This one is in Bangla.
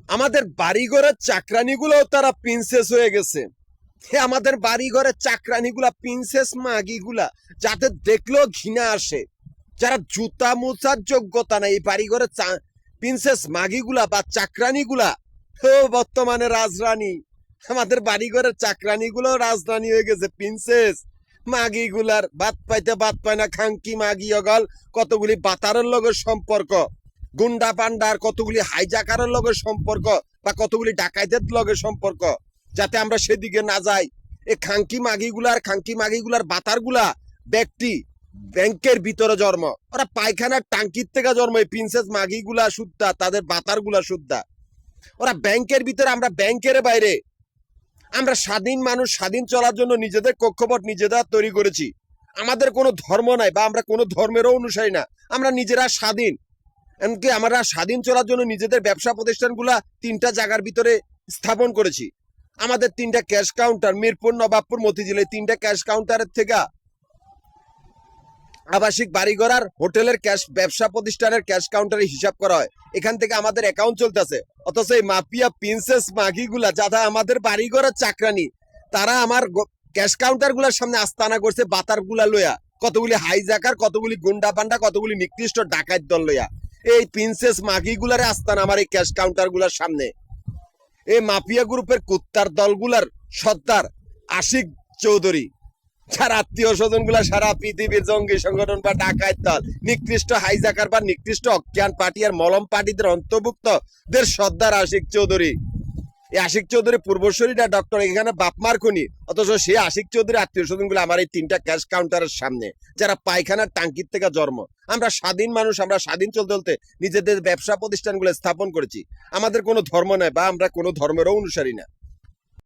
আমাদের বাড়িঘরের চাকরানিগুলোও তারা প্রিন্সেস হয়ে গেছে। আমাদের বাড়িঘরের চাকরানিগুলা প্রিন্সেস মাগিগুলা, যাদের দেখলেও ঘৃণা আসে, যারা জুতা মোছার যোগ্যতা নাই, এই বাড়িঘরের প্রিন্সেস মাগিগুলা বা চাকরানিগুলা বর্তমানে রাজরানী। আমাদের বাড়িঘরের চাকরানিগুলো রাজরানী হয়ে গেছে, প্রিন্সেস মাগিগুলার বাদ পাইতে বাদ পায় না। খাঙ্কি মাগি অগল কতগুলি বাতারের লগের সম্পর্ক, গুন্ডা পান্ডার কতগুলি হাইজাকারের লগের সম্পর্ক, বা কতগুলি ডাকাইতের লগের সম্পর্ক, যাতে আমরা সেদিকে না যাই। এই খাঙ্কি মাগিগুলার বাতারগুলা ব্যক্তি ব্যাংকের ভিতরে জন্ম, ওরা পায়খানার টাঙ্কির থেকে জন্ম। এই প্রিন্সেস মাগিগুলা শুদ্ধা, তাদের বাতারগুলা শুদ্ধা। ওরা ব্যাংকের ভিতরে, আমরা ব্যাংকের বাইরে। আমরা স্বাধীন মানুষ, স্বাধীন চলার জন্য নিজেদের কক্ষপথ নিজেরা তৈরি করেছি। আমাদের কোনো ধর্ম নাই, বা আমরা কোনো ধর্মেরও অনুসারী না। আমরা নিজেরা স্বাধীন। এমনকি আমরা স্বাধীন চলার জন্য নিজেদের ব্যবসা প্রতিষ্ঠানগুলা 3টা জায়গার ভিতরে স্থাপন করেছি। আমাদের 3টা ক্যাশ কাউন্টার, মিরপুর, নবাবপুর, মতিঝিল, 3টা ক্যাশ কাউন্টারের থেকে আবাসিক বাড়িঘর আর হোটেলের ক্যাশ ব্যবসা প্রতিষ্ঠানের ক্যাশ কাউন্টারে হিসাব করা হয়। এখান থেকে আমাদের অ্যাকাউন্ট চলতেছে। অথচ এই মাফিয়া প্রিন্সেস মাগিগুলা, যারা আমাদের বাড়িঘরের চাকরানি, তারা আমার ক্যাশ কাউন্টার গুলার সামনে আস্তানা করছে বাতার গুলা লইয়া, কতগুলি হাইজাকার, কতগুলি গুন্ডা পান্ডা, কতগুলি নিকৃষ্ট ডাকাত দল লইয়া। এই প্রিন্সেস মাগিগুলারে আস্তানা আমার এই ক্যাশ কাউন্টার গুলার সামনে। এই মাফিয়া গ্রুপের কুত্তার দলগুলার সর্দার আশিক চৌধুরী, যার আত্মীয় স্বজন গুলা সারা পৃথিবীর জঙ্গি সংগঠন বা ডাকাত দল, নিকৃষ্ট হাইজাকার বা নিকৃষ্ট অজ্ঞান পার্টি আর মলম পার্টিদের অন্তর্ভুক্ত দের সর্দার আশিক চৌধুরী। এই আশিক চৌধুরী পূর্বশরীরা ডক্টর, এখানে বাপমার খুনি, অথচ সে আশিক চৌধুরী আত্মীয় স্বজন গুলো আমার এই 3টা ক্যাশ কাউন্টারের সামনে, যারা পায়খানার টাঙ্কির থেকে জন্ম। আমরা স্বাধীন মানুষ, আমরা স্বাধীন চলতে চলতে নিজেদের ব্যবসা প্রতিষ্ঠানগুলো স্থাপন করেছি। আমাদের কোনো ধর্ম নাই, বা আমরা কোনো ধর্মেরও অনুসারী না।